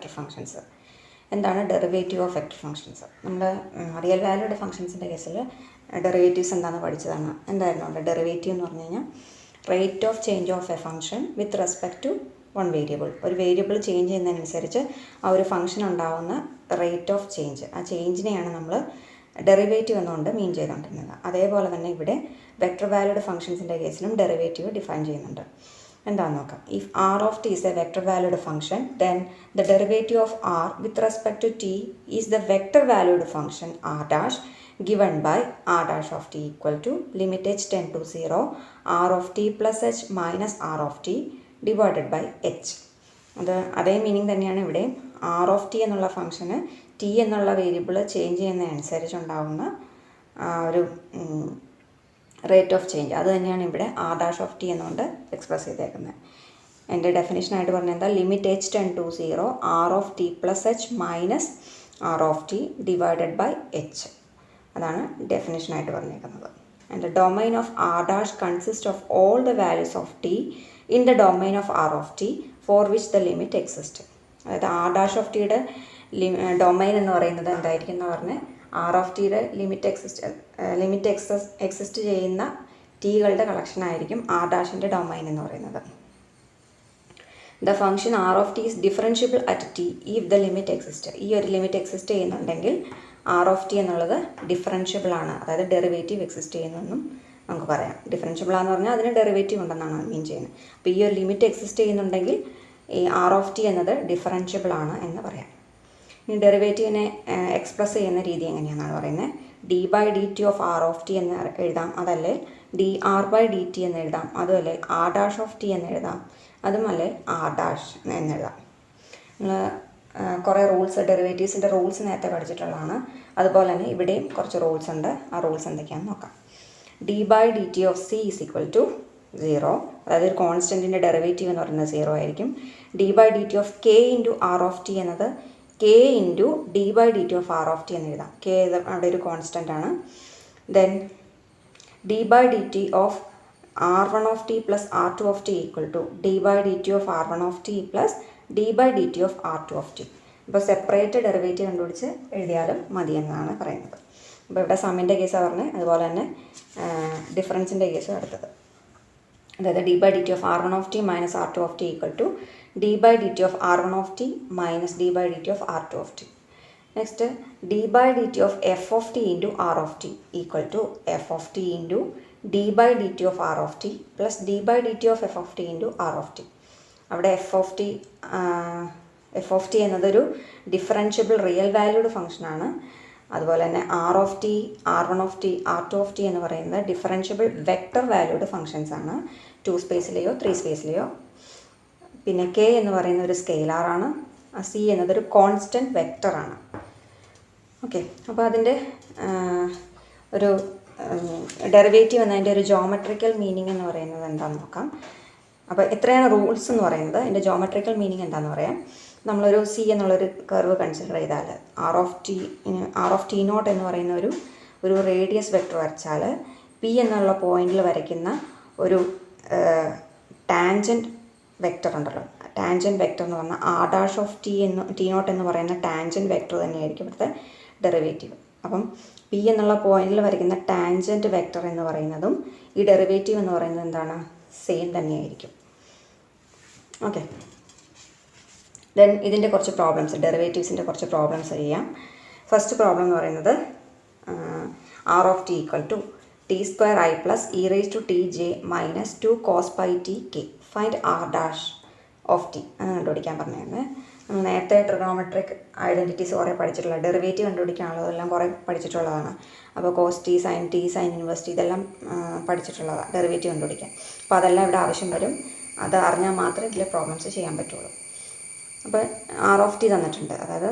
Vector functions. എന്താണ് derivative of vector functions? നമ്മുടെ real valued ഫംഗ്ഷൻസിൻ്റെ കേസിൽ ഡെറിവേറ്റീവ്സ് എന്താണെന്ന് പഠിച്ചതാണ്. എന്തായിരുന്നു അവിടെ ഡെറിവേറ്റീവ് എന്ന് പറഞ്ഞു കഴിഞ്ഞാൽ rate of change of a function with respect to one variable. ഒരു വേരിയബിൾ ചേഞ്ച് ചെയ്യുന്നതിനനുസരിച്ച് ആ ഒരു ഫംഗ്ഷൻ ഉണ്ടാവുന്ന റേറ്റ് ഓഫ് ചേഞ്ച്, ആ ചേഞ്ചിനെയാണ് നമ്മൾ ഡെറിവേറ്റീവ് എന്നുകൊണ്ട് മീൻ ചെയ്തുകൊണ്ടിരുന്നത്. അതേപോലെ തന്നെ ഇവിടെ വെക്ടർ വാല്യൂഡ് ഫംഗ്ഷൻസിൻ്റെ കേസിലും ഡെറിവേറ്റീവ് ഡിഫൈൻ ചെയ്യുന്നുണ്ട്. എന്താണെന്ന് നോക്കാം. If r of t is a vector valued function then the derivative of r with respect to t is the vector valued function r dash given by r dash of t equal to limit h tend to 0 r of t plus h minus r of t divided by h. അതേ meaning തന്നെയാണ് ഇവിടെ. R of T എന്നുള്ള ഫംഗ്ഷന് T എന്നുള്ള variable change ചെയ്യുന്നതനുസരിച്ചുണ്ടാകുന്ന ഒരു rate of change, അത് തന്നെയാണ് ഇവിടെ ആർ ഡാഷ് ഓഫ് ടി എന്നുകൊണ്ട് എക്സ്പ്രസ് ചെയ്തേക്കുന്നത്. എൻ്റെ ഡെഫിനേഷനായിട്ട് പറഞ്ഞാൽ എന്താ, limit h tends to 0 r of t plus h minus r of t divided by h. അതാണ് ഡെഫിനേഷനായിട്ട് പറഞ്ഞേക്കുന്നത്. And the domain of r dash consist of all the values of t in the domain of r of t for which the limit exist. അതായത് r dash of ടിയുടെ domain എന്ന് പറയുന്നത് എന്തായിരിക്കും എന്ന് പറഞ്ഞാൽ ആർ ഓഫ് ടിയുടെ limit exist ചെയ്യുന്ന ടീകളുടെ കളക്ഷനായിരിക്കും ആർ ഡാഷിൻ്റെ ഡൊമൈൻ എന്ന് പറയുന്നത്. The function r of t is differentiable at t if the limit exist. ഈ ഒരു ലിമിറ്റ് എക്സിസ്റ്റ് ചെയ്യുന്നുണ്ടെങ്കിൽ ആർ ഓഫ് ടി എന്നുള്ളത് ഡിഫറൻഷ്യബിൾ ആണ്, അതായത് ഡെറിവേറ്റീവ് എക്സിസ്റ്റ് ചെയ്യുന്നതെന്നും നമുക്ക് പറയാം. ഡിഫറൻഷ്യബിൾ ആണെന്ന് പറഞ്ഞാൽ അതിന് ഡെറിവേറ്റീവ് ഉണ്ടെന്നാണ് മീൻ ചെയ്യുന്നത്. അപ്പോൾ ഈ ഒരു ലിമിറ്റ് എക്സിസ്റ്റ് ചെയ്യുന്നുണ്ടെങ്കിൽ ഈ ആർ ഓഫ് ടി എന്നത് ഡിഫറൻഷ്യബിൾ ആണ് എന്ന് പറയാം. ഇനി ഡെറിവേറ്റീവിനെ എക്സ്പ്രസ് ചെയ്യുന്ന രീതി എങ്ങനെയാണെന്നാണ് പറയുന്നത്. D by d t of r of t എന്ന് എഴുതാം, അതല്ലേ d r by d t എന്ന് എഴുതാം, അതുമല്ലേ ആർ ഡാഷ് ഓഫ് ടി എന്ന് എഴുതാം, അതുമല്ലേ ആർ ഡാഷ് എന്നെഴുതാം. നമ്മൾ കുറേ റൂൾസ്, ഡെറിവേറ്റീവ്സിൻ്റെ റൂൾസ് നേരത്തെ പഠിച്ചിട്ടുള്ളതാണ്. അതുപോലെ തന്നെ ഇവിടെയും കുറച്ച് റൂൾസ് ഉണ്ട്. ആ റൂൾസ് എന്തൊക്കെയാണെന്ന് നോക്കാം. D by d t of c is equal to 0, അതായത് ഒരു കോൺസ്റ്റൻറ്റിൻ്റെ ഡെറിവേറ്റീവ് എന്ന് പറയുന്നത് 0 ആയിരിക്കും. D by d t of k into r of t എന്നത് k into d by d t of r of t എന്ന് എഴുതാം. കെ അവിടെ ഒരു കോൺസ്റ്റൻ്റ് ആണ്. Then d by d t of r one of t plus r two of t equal to d by d t of r one of t plus d by d t of r two of t. ഇപ്പോൾ separate derivative കണ്ടുപിടിച്ച് എഴുതിയാലും മതി എന്നാണ് പറയുന്നത്. അപ്പോൾ ഇവിടെ സമ്മിൻ്റെ കേസാണ് പറഞ്ഞത്, അതുപോലെ തന്നെ ഡിഫറൻസിൻ്റെ കേസും അടുത്തത്. അതായത് d by d t of r one of t minus r two of t equal to d by d t of r one of t minus d by d t of r two of t. Next d by d t of f of t into r of t equal to f of t into d by d t of r of t plus d by d t of f of t into r of t. അവിടെ f of t എന്നതൊരു differentiable real valued ഫംഗ്ഷനാണ്. അതുപോലെ തന്നെ r of t, r one of t, r two of t എന്ന് പറയുന്നത് differentiable vector valued functions ആണ്, 2 സ്പേസിലെയോ 3 സ്പേസിലെയോ. പിന്നെ K എന്ന് പറയുന്ന ഒരു സ്കെയിലാറാണ്. സി എന്നതൊരു കോൺസ്റ്റൻറ്റ് വെക്ടറാണ്. ഓക്കെ, അപ്പോൾ അതിൻ്റെ ഒരു ഡെറിവേറ്റീവ് എന്നതിൻ്റെ ഒരു ജോമെട്രിക്കൽ മീനിങ് എന്ന് പറയുന്നത് എന്താണെന്ന് നോക്കാം. അപ്പോൾ എത്രയാണ് റൂൾസ് എന്ന് പറയുന്നത്, അതിൻ്റെ ജോമെട്രിക്കൽ മീനിങ് എന്താണെന്ന് പറയാം. നമ്മളൊരു സി എന്നുള്ളൊരു കർവ് കൺസിഡർ ചെയ്താൽ ആർ ഓഫ് ടി നോട്ട് എന്ന് പറയുന്ന ഒരു റേഡിയസ് വെക്ടർ വരച്ചാൽ പി എന്നുള്ള പോയിന്റിൽ വരയ്ക്കുന്ന ഒരു ടാൻജൻറ്റ് വെക്ടർ ഉണ്ടല്ലോ, ടാൻജൻറ്റ് വെക്ടർ എന്ന് പറഞ്ഞാൽ r dash of t naught എന്ന് പറയുന്ന ടാൻജൻറ്റ് വെക്ടർ തന്നെയായിരിക്കും ഇവിടുത്തെ ഡെറിവേറ്റീവ്. അപ്പം പി എന്നുള്ള പോയിന്റിൽ വരയ്ക്കുന്ന ടാൻജൻറ്റ് വെക്ടർ എന്ന് പറയുന്നതും ഈ ഡെറിവേറ്റീവ് എന്ന് പറയുന്നത് എന്താണ്, സെയിം തന്നെയായിരിക്കും. ഓക്കെ, ദെൻ ഇതിൻ്റെ കുറച്ച് പ്രോബ്ലംസ്, ഡെറിവേറ്റീവ്സിൻ്റെ കുറച്ച് പ്രോബ്ലംസ് ചെയ്യാം. ഫസ്റ്റ് പ്രോബ്ലം എന്ന് പറയുന്നത് r of t equal to t square i plus e raise to t j minus 2 cos pi t k find r dash of t എന്ന് കണ്ടുപിടിക്കാൻ പറഞ്ഞിരുന്നത്. നമ്മൾ നേരത്തെ ട്രിഗണോമെട്രിക് ഐഡൻറ്റിറ്റീസ് കുറേ പഠിച്ചിട്ടുള്ള, ഡെറിവേറ്റീവ് കണ്ടുപിടിക്കാനുള്ളതെല്ലാം കുറേ പഠിച്ചിട്ടുള്ളതാണ്. അപ്പോൾ cos t, sine inverse t ഇതെല്ലാം പഠിച്ചിട്ടുള്ളതാണ് ഡെറിവേറ്റീവ് കണ്ടുപിടിക്കാൻ. അപ്പോൾ അതെല്ലാം ഇവിടെ ആവശ്യം വരും. അത് അറിഞ്ഞാൽ മാത്രമേ ഇതിലെ പ്രോബ്ലംസ് ചെയ്യാൻ പറ്റുള്ളൂ. അപ്പോൾ ആർ ഓഫ് ടി തന്നിട്ടുണ്ട്, അതായത്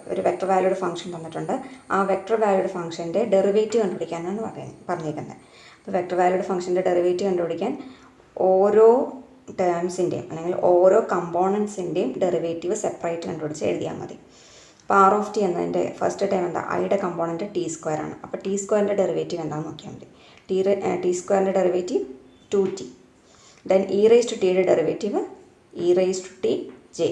ഒരു വെക്ടർ വാല്യൂഡ് ഫംഗ്ഷൻ തന്നിട്ടുണ്ട്. ആ വെക്ടർ വാല്യൂഡ് ഫംഗ്ഷൻ്റെ ഡെറിവേറ്റീവ് കണ്ടുപിടിക്കാനാണ് പറഞ്ഞിരിക്കുന്നത്. അപ്പോൾ വെക്ടർ വാല്യൂഡ് ഫംഗ്ഷൻ്റെ ഡെറിവേറ്റീവ് കണ്ടുപിടിക്കാൻ ഓരോ ടേംസിൻ്റെയും അല്ലെങ്കിൽ ഓരോ കമ്പോണൻസിൻ്റെയും ഡെറിവേറ്റീവ് സെപ്പറേറ്റ് കണ്ടുപിടിച്ച് എഴുതിയാൽ മതി. അപ്പോൾ ആർ ഓഫ് ടി എന്നതിൻ്റെ ഫസ്റ്റ് ടേം എന്താ, ഐയുടെ കമ്പോണൻറ്റ് ടി സ്ക്വയർ ആണ്. അപ്പോൾ ടി സ്ക്വയറിൻ്റെ ഡെറിവേറ്റീവ് എന്താണെന്ന് നോക്കിയാൽ മതി. ടി സ്ക്വയറിൻ്റെ derivative 2t. Then e raise to ടിയുടെ derivative e raise to t j.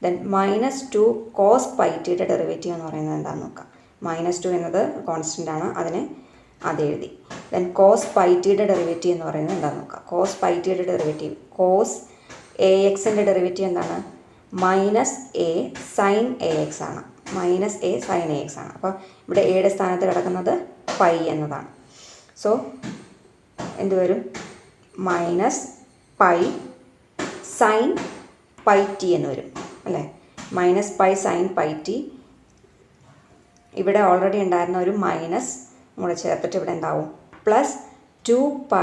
Then -2 cos pi ടിയുടെ ഡെറിവേറ്റീവ് എന്ന് പറയുന്നത് എന്താണെന്ന് നോക്കാം. -2 എന്നത് കോൺസ്റ്റൻ്റ് ആണ്, അതിനെ അത് എഴുതി. ദെൻ കോസ് പൈ ടിയുടെ ഡെറിവേറ്റീവ് എന്ന് പറയുന്നത് എന്താണെന്ന് നോക്കാം. കോസ് പൈ ടിയുടെ ഡെറിവേറ്റീവ് കോസ് എ എക്സിൻ്റെ ഡെറിവേറ്റീവ് എന്താണ്? -a sin ax ആണ്. -a sin ax ആണ്. അപ്പോൾ ഇവിടെ എയുടെ സ്ഥാനത്ത് കിടക്കുന്നത് പൈ എന്നതാണ്. സോ എന്ത് വരും? -π sin പൈ ടി എന്ന് വരും അല്ലേ? -π sin പൈ ടി. ഇവിടെ ഓൾറെഡി ഉണ്ടായിരുന്ന ഒരു മൈനസ് കൂടെ ചേർത്തിട്ട് ഇവിടെ എന്താവും? +2π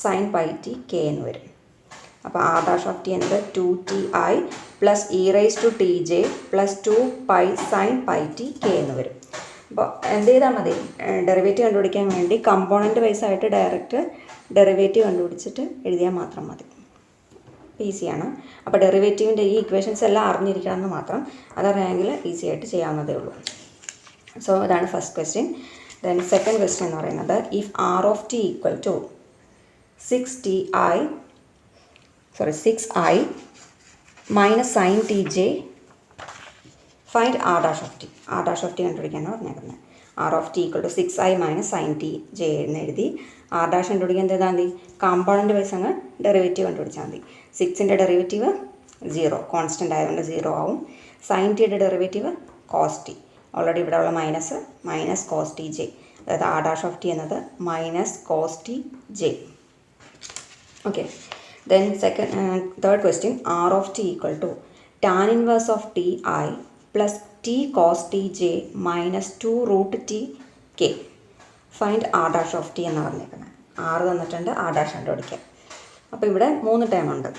sin പൈ ടി കെ എന്ന് വരും. അപ്പോൾ r' എന്നത് 2ti + e⁻tj + 2π sin pi t K എന്ന് വരും. അപ്പോൾ എന്ത് ചെയ്താൽ മതി? ഡെറിവേറ്റീവ് കണ്ടുപിടിക്കാൻ വേണ്ടി കമ്പോണൻറ്റ് വൈസ് ആയിട്ട് ഡയറക്റ്റ് ഡെറിവേറ്റീവ് കണ്ടുപിടിച്ചിട്ട് എഴുതിയാൽ മാത്രം മതി. ഈസിയാണ്. അപ്പോൾ ഡെറിവേറ്റീവിൻ്റെ ഈ ഇക്വേഷൻസ് എല്ലാം അറിഞ്ഞിരിക്കണമെന്ന് മാത്രം. അതറിയാമെങ്കിൽ ഈസി ആയിട്ട് ചെയ്യാവുന്നതേ ഉള്ളൂ. സോ ഇതാണ് first question. Then second question എന്ന് പറയുന്നത് if r(t) = 6i - sin tj find r'(t). r'(t) കണ്ടുപിടിക്കാനാണ് പറഞ്ഞേക്കുന്നത്. r(t) = 6i - sin tj എന്ന് എഴുതി. r' കണ്ടുപിടിക്കാൻ എന്ത് ചെയ്താൽ മതി? കോമ്പൗണ്ട് വൈസ് അങ്ങ് ഡെറിവേറ്റീവ് കണ്ടുപിടിച്ചാൽ മതി. 6ൻ്റെ ഡെറിവേറ്റീവ് 0, കോൺസ്റ്റൻ്റ് ആയതുകൊണ്ട് 0 ആവും. sin tയുടെ ഡെറിവേറ്റീവ് cos t. ഓൾറെഡി ഇവിടെ ഉള്ള മൈനസ് cos tj, അതായത് r'(t) എന്നത് -cos tj. Okay. Then third question r(t) = tan inverse of ti + t cos tj - 2√tk. Find r'(t) എന്നാണ് പറഞ്ഞേക്കുന്നത്. r തന്നിട്ടുണ്ട്, r' കണ്ടുപിടിക്കാം. അപ്പോൾ ഇവിടെ 3 ടേം ഉണ്ട്.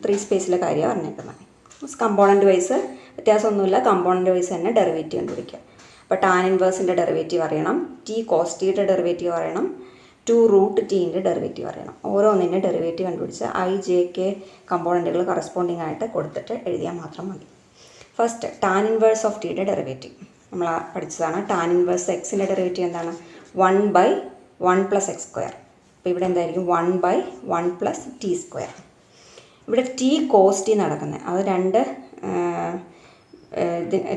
3 സ്പേസിലെ കാര്യമാണ് പറഞ്ഞേക്കുന്നത്. കമ്പോണൻറ്റ് വൈസ് വ്യത്യാസമൊന്നുമില്ല, കമ്പോണൻറ്റ് വൈസ് തന്നെ ഡെറിവേറ്റീവ് കണ്ടുപിടിക്കുക. അപ്പോൾ ടാൻ ഇൻവേഴ്സിൻ്റെ ഡെറിവേറ്റീവ് അറിയണം, ടി കോസ് ടിയുടെ ഡെറിവേറ്റീവ് അറിയണം, 2√tൻ്റെ ഡെറിവേറ്റീവ് അറിയണം. ഓരോന്നിൻ്റെ ഡെറിവേറ്റീവ് കണ്ടുപിടിച്ച് i,j,k കമ്പോണൻറ്റുകൾ കറസ്പോണ്ടിങ് ആയിട്ട് കൊടുത്തിട്ട് എഴുതിയാൽ മാത്രം മതി. ഫസ്റ്റ് ടാൻ ഇൻവേഴ്സ് ഓഫ് ടിയുടെ ഡെറിവേറ്റീവ് നമ്മൾ പഠിച്ചതാണ്. ടാൻ ഇൻവേഴ്സ് എക്സിൻ്റെ ഡെറിവേറ്റീവ് എന്താണ്? 1/1 + x². അപ്പോൾ ഇവിടെ എന്തായിരിക്കും? 1/1 + t². ഇവിടെ ടി കോസ് ടി നടക്കുന്നത്, അത് രണ്ട്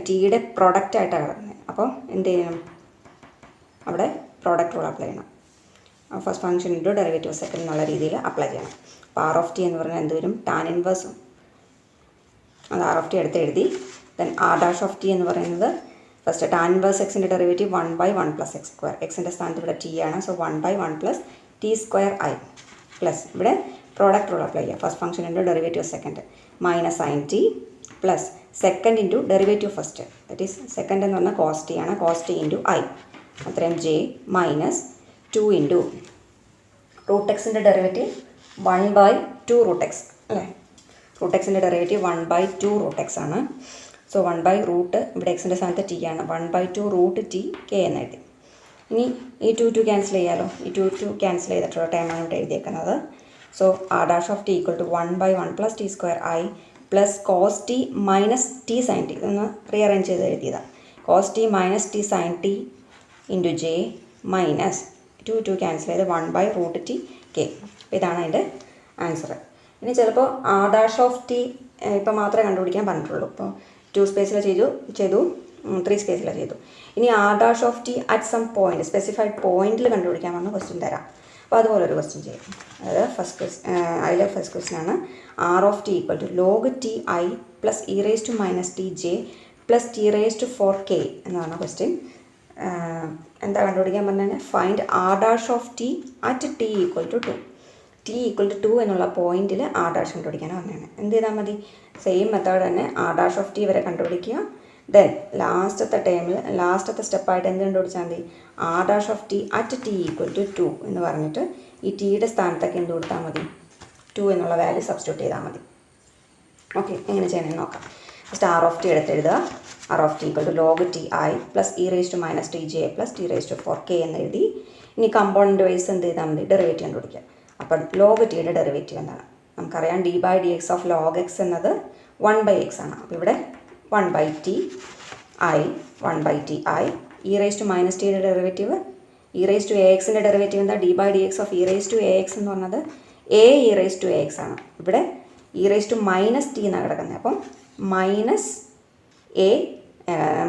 ടിയുടെ പ്രൊഡക്റ്റായിട്ടാണ് കിടക്കുന്നത്. അപ്പോൾ എന്ത് ചെയ്യണം? അവിടെ പ്രോഡക്റ്റ് റൂൾ അപ്ലൈ ചെയ്യണം. First function into derivative second എന്നുള്ള രീതിയിൽ അപ്ലൈ ചെയ്യണം. അപ്പോൾ r(t) എന്ന് പറഞ്ഞാൽ എന്ത് വരും? ടാൻ ഇൻവേഴ്സും അത് r(t) എടുത്ത് എഴുതി. ദെൻ r'(t) എന്ന് പറയുന്നത് ഫസ്റ്റ് ടാൻ ഇൻവേഴ്സ് എക്സിൻ്റെ ഡെറിവേറ്റീവ് 1/1 + x². എക്സിൻ്റെ സ്ഥാനത്ത് ഇവിടെ t ആണ്. സോ 1/1 + t²i പ്ലസ് ഇവിടെ പ്രോഡക്റ്റ് റൂൾ അപ്ലൈ ചെയ്യുക. First function into derivative second -sin t plus second into derivative first, that is second എന്ന് പറഞ്ഞാൽ cos t ആണ്. cos t ഇൻറ്റു i അത്രയും j -2 ഇൻറ്റു √x-ൻ്റെ ഡെറിവേറ്റീവ് 1/2√x അല്ലേ? √x-ൻ്റെ derivative 1/2√x ആണ്. So 1/√ ഇവിടെ എക്സിൻ്റെ സ്ഥാനത്ത് t ആണ്. 1/2√tk എന്ന് എഴുതി. ഇനി ഈ 2 ക്യാൻസൽ ചെയ്യാമല്ലോ. ഈ 2 ക്യാൻസൽ ചെയ്തിട്ടുള്ള ടൈമാണ് ഇവിടെ എഴുതിയേക്കുന്നത്. So r'(t) = 1/1 + t²i + cos t - t sin t. ഇതൊന്ന് റീഅറേഞ്ച് ചെയ്ത് എഴുതിയതാണ്. cos t - t sin t into j minus 2 cancel ചെയ്ത് 1/√tk. അപ്പോൾ ഇതാണ് അതിൻ്റെ ആൻസർ. ഇനി ചിലപ്പോൾ r'(t) ഇപ്പോൾ മാത്രമേ കണ്ടുപിടിക്കാൻ പറഞ്ഞിട്ടുള്ളൂ. ഇപ്പോൾ 2 സ്പേസിൽ ചെയ്തു 3 സ്പേസിൽ ചെയ്തു. ഇനി r'(t) at some point specified പോയിന്റിൽ കണ്ടുപിടിക്കാൻ പറഞ്ഞ ക്വസ്റ്റ്യൻ തരാം. അപ്പോൾ അതുപോലെ ഒരു ക്വസ്റ്റ്യൻ ചെയ്യും. അതായത് അതിലെ ഫസ്റ്റ് ക്വസ്റ്റ്യൻ ആണ് r(t) = log ti + e⁻tj + t⁴k എന്നാണ് ക്വസ്റ്റ്യൻ. എന്താ കണ്ടുപിടിക്കാൻ പറഞ്ഞാൽ find r'(t) at t = 2. t = 2 എന്നുള്ള പോയിന്റിൽ r' കണ്ടുപിടിക്കാനാണ് പറഞ്ഞത്. എന്ത് ചെയ്താൽ മതി? സെയിം മെത്തേഡ് തന്നെ r'(t) വരെ കണ്ടുപിടിക്കുക. ദെൻ ലാസ്റ്റത്തെ സ്റ്റെപ്പായിട്ട് എന്ത് കണ്ടുപിടിച്ചാൽ മതി? r'(t) അറ്റ് t = 2 എന്ന് പറഞ്ഞിട്ട് ഈ ടിയുടെ സ്ഥാനത്തൊക്കെ എന്ത് കൊടുത്താൽ മതി? 2 എന്നുള്ള വാല്യൂ സബ്സ്റ്റിറ്റ്യൂട്ട് ചെയ്താൽ മതി. ഓക്കെ, എങ്ങനെ ചെയ്യണമെന്ന് നോക്കാം. First r(t) എടുത്തെഴുതുക. r(t) = log ti + e⁻tj + t⁴k എന്ന് എഴുതി. ഇനി കമ്പോണൻറ്റ് വൈസ് എന്ത് ചെയ്താൽ മതി? ഡെറിവേറ്റീവ് കണ്ടുപിടിക്കുക. അപ്പോൾ log ടിയുടെ ഡെറിവേറ്റീവ് എന്താണ്? നമുക്കറിയാം d/dx ഓഫ് log x എന്നത് 1/x ആണ്. അപ്പോൾ ഇവിടെ 1/ti 1/ti e⁻tയുടെ ഡെറിവേറ്റീവ് e⁻axൻ്റെ ഡെറിവേറ്റീവ് എന്താ? d/dx ഓഫ് e⁻ax എന്ന് പറഞ്ഞത് a e⁻ax ആണ്. ഇവിടെ e⁻t എന്നാണ് കിടക്കുന്നത്. അപ്പം മൈനസ് എ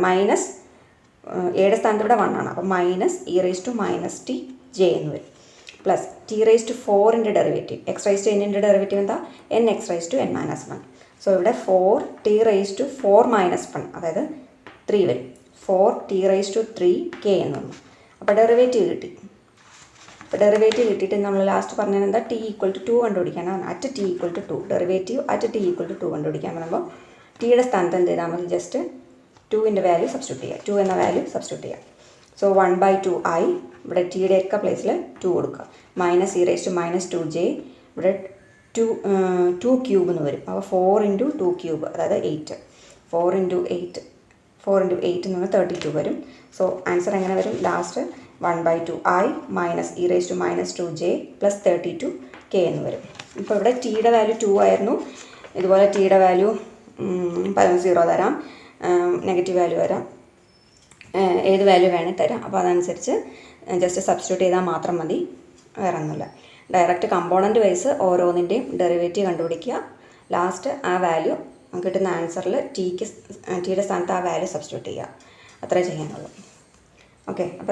മൈനസ് എയുടെ സ്ഥാനത്ത് ഇവിടെ 1 ആണ്. അപ്പോൾ മൈനസ് e⁻⁻t j എന്ന് വരും. Plus t⁴ derivative x⁻n derivative എന്താ nx⁻n−1. സോ ഇവിടെ 4t⁴ അതായത് 3 വരും. 4t⁵k എന്ന് വന്നു. അപ്പോൾ ഡെറിവേറ്റീവ് കിട്ടി. അപ്പോൾ ഡെറിവേറ്റീവ് കിട്ടിയിട്ട് നമ്മൾ ലാസ്റ്റ് പറഞ്ഞത് എന്താ t = 2 കണ്ടുപിടിക്കാനാണ്. At t = 2 derivative at t = 2 കണ്ടുപിടിക്കാൻ പറയുമ്പോൾ ടിയുടെ സ്ഥാനത്ത് എന്ത് ചെയ്താൽ മതി, ജസ്റ്റ് 2ൻ്റെ വാല്യൂ സബ്സ്റ്റിറ്റ്യൂട്ട് ചെയ്യുക. 2 എന്ന വാല്യൂ സബ്സ്റ്റിറ്റ്യൂട്ട് ചെയ്യുക. സോ 1/2 ആയി. ഇവിടെ ടിയുടെ ഒക്കെ പ്ലേസിൽ 2 കൊടുക്കുക. മൈനസ് e⁻²j ഇവിടെ 2 ക്യൂബ് എന്ന് വരും. അപ്പോൾ 4 × 2 ക്യൂബ് അതായത് 8. 4 × 8 എന്ന് പറഞ്ഞാൽ 32 വരും. സോ ആൻസർ എങ്ങനെ വരും, last 1/2 i minus e⁻²j plus 32k എന്ന് വരും. ഇപ്പോൾ ഇവിടെ ടിയുടെ വാല്യൂ 2 ആയിരുന്നു. ഇതുപോലെ ടിയുടെ വാല്യൂ 0 തരാം, നെഗറ്റീവ് വാല്യൂ വരാം, ഏത് വാല്യൂ വേണേൽ തരാം. അപ്പോൾ അതനുസരിച്ച് ജസ്റ്റ് സബ്സ്റ്റിറ്റ്യൂട്ട് ചെയ്താൽ മാത്രം മതി, വേറെ ഒന്നുമില്ല. ഡയറക്റ്റ് കമ്പോണൻറ്റ് വൈസ് ഓരോന്നിൻ്റെയും ഡെറിവേറ്റീവ് കണ്ടുപിടിക്കുക. ലാസ്റ്റ് ആ വാല്യൂ കിട്ടുന്ന ആൻസറിൽ ടിയുടെ സ്ഥാനത്ത് ആ വാല്യൂ സബ്സ്റ്റിറ്റ്യൂട്ട് ചെയ്യുക. അത്രേ ചെയ്യാനുള്ളൂ. ഓക്കെ, അപ്പോൾ